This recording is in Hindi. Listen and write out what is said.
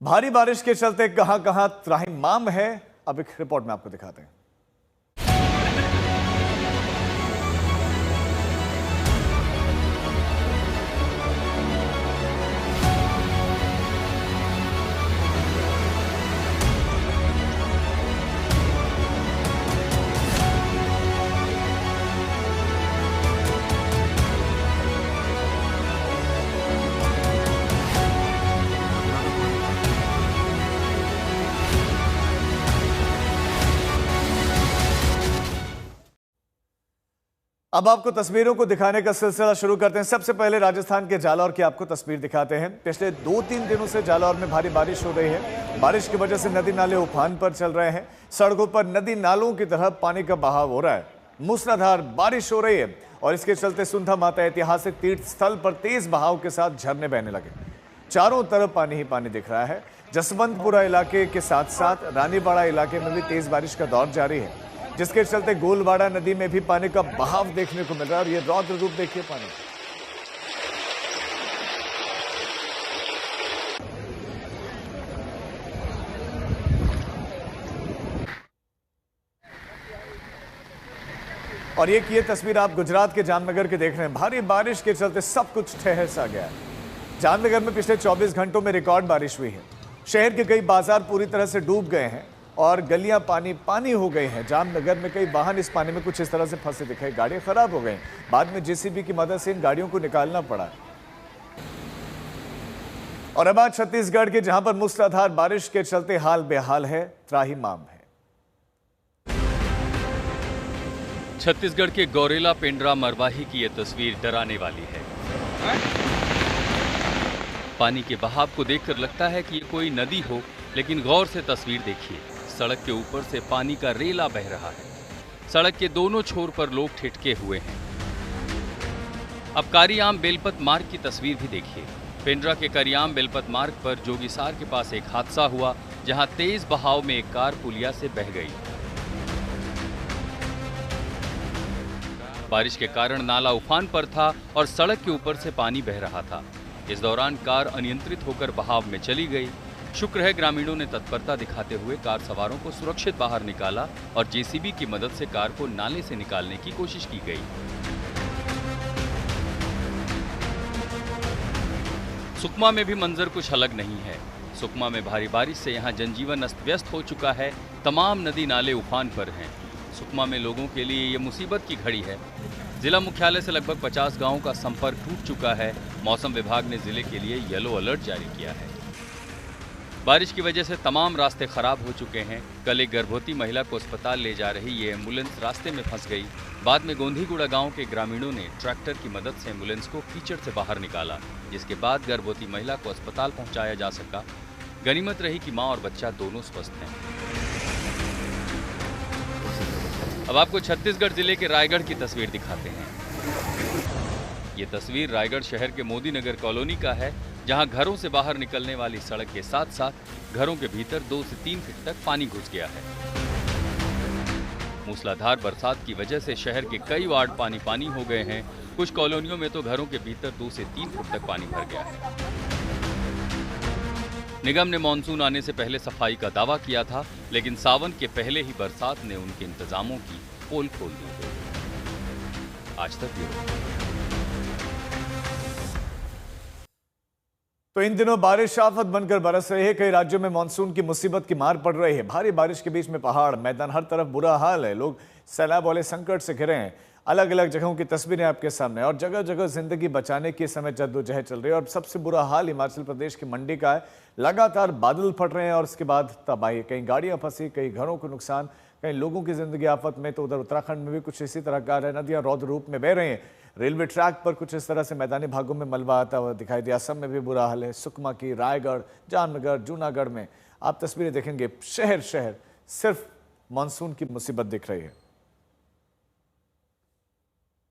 भारी बारिश के चलते कहां कहां त्राहिमाम है, अब एक रिपोर्ट में आपको दिखाते हैं। अब आपको तस्वीरों को दिखाने का सिलसिला शुरू करते हैं। सबसे पहले राजस्थान के जालौर की आपको तस्वीर दिखाते हैं। पिछले 2-3 दिनों से जालौर में भारी बारिश हो रही है। बारिश की वजह से नदी नाले उफान पर चल रहे हैं। सड़कों पर नदी नालों की तरह पानी का बहाव हो रहा है। मूसलाधार बारिश हो रही है और इसके चलते सुंधा माता ऐतिहासिक तीर्थ स्थल पर तेज बहाव के साथ झरने बहने लगे। चारों तरफ पानी ही पानी दिख रहा है। जसवंतपुरा इलाके के साथ साथ रानीवाड़ा इलाके में भी तेज बारिश का दौर जारी है, जिसके चलते गोलवाड़ा नदी में भी पानी का बहाव देखने को मिल रहा है। और ये रौद्र रूप देखिए पानी। और ये तस्वीर आप गुजरात के जामनगर के देख रहे हैं। भारी बारिश के चलते सब कुछ ठहर सा गया है। जामनगर में पिछले 24 घंटों में रिकॉर्ड बारिश हुई है। शहर के कई बाजार पूरी तरह से डूब गए हैं और गलियां पानी पानी हो गई हैं। जामनगर में कई वाहन इस पानी में कुछ इस तरह से फंसे दिखे। गाड़ियां खराब हो गई। बाद में जेसीबी की मदद से इन गाड़ियों को निकालना पड़ा। और अब आज छत्तीसगढ़ के जहां पर मूसलाधार बारिश के चलते हाल बेहाल है, त्राहिमाम है। छत्तीसगढ़ के गौरेला पेंड्रा मरवाही की यह तस्वीर डराने वाली है। पानी के बहाव को देखकर लगता है कि ये कोई नदी हो, लेकिन गौर से तस्वीर देखिए। सड़क के ऊपर से पानी का रेला बह रहा है। सड़क के दोनों छोर पर लोग ठिठके हुए हैं। अब कारियाम बेलपत मार्ग की तस्वीर भी देखिए। पेंड्रा के कारियाम बेलपत मार्ग पर जोगीसार के पास एक हादसा हुआ, जहां तेज बहाव में एक कार पुलिया से बह गई। बारिश के कारण नाला उफान पर था और सड़क के ऊपर से पानी बह रहा था। इस दौरान कार अनियंत्रित होकर बहाव में चली गई। शुक्र है ग्रामीणों ने तत्परता दिखाते हुए कार सवारों को सुरक्षित बाहर निकाला और जेसीबी की मदद से कार को नाले से निकालने की कोशिश की गई। सुकमा में भी मंजर कुछ अलग नहीं है। सुकमा में भारी बारिश से यहां जनजीवन अस्त व्यस्त हो चुका है। तमाम नदी नाले उफान पर हैं। सुकमा में लोगों के लिए ये मुसीबत की घड़ी है। जिला मुख्यालय से लगभग 50 गांवों का संपर्क टूट चुका है। मौसम विभाग ने जिले के लिए येलो अलर्ट जारी किया है। बारिश की वजह से तमाम रास्ते खराब हो चुके हैं। कल एक गर्भवती महिला को अस्पताल ले जा रही ये एम्बुलेंस रास्ते में फंस गई। बाद में गोंधीगुड़ा गांव के ग्रामीणों ने ट्रैक्टर की मदद से एम्बुलेंस को कीचड़ से बाहर निकाला, जिसके बाद गर्भवती महिला को अस्पताल पहुंचाया जा सका। गनीमत रही कि मां और बच्चा दोनों स्वस्थ हैं। अब आपको छत्तीसगढ़ जिले के रायगढ़ की तस्वीर दिखाते हैं। ये तस्वीर रायगढ़ शहर के मोदी नगर कॉलोनी का है, जहां घरों से बाहर निकलने वाली सड़क के साथ साथ घरों के भीतर 2 से 3 फीट तक पानी घुस गया है। मूसलाधार बरसात की वजह से शहर के कई वार्ड पानी पानी हो गए हैं। कुछ कॉलोनियों में तो घरों के भीतर 2 से 3 फुट तक पानी भर गया है। निगम ने मानसून आने से पहले सफाई का दावा किया था, लेकिन सावन के पहले ही बरसात ने उनके इंतजामों की पोल खोल दी। आज तक ब्यूरो। तो इन दिनों बारिश आफत बनकर बरस रही है। कई राज्यों में मानसून की मुसीबत की मार पड़ रही है। भारी बारिश के बीच में पहाड़, मैदान, हर तरफ बुरा हाल है। लोग सैलाब वाले संकट से घिरे हैं। अलग अलग जगहों की तस्वीरें आपके सामने और जगह जगह जिंदगी बचाने के समय जद्दोजहद चल रही है। और सबसे बुरा हाल हिमाचल प्रदेश की मंडी का है। लगातार बादल फट रहे हैं और उसके बाद तबाही। कई गाड़ियां फंसी, कई घरों को नुकसान, कई लोगों की जिंदगी आफत में। तो उधर उत्तराखंड में भी कुछ इसी तरह का है। नदियां रौद्र रूप में बह रही हैं। रेलवे ट्रैक पर कुछ इस तरह से मैदानी भागों में मलबा आता हुआ दिखाई दिया। असम में भी बुरा हाल है। सुकमा की, रायगढ़, जामनगर, जूनागढ़ में आप तस्वीरें देखेंगे। शहर शहर सिर्फ मानसून की मुसीबत दिख रही है।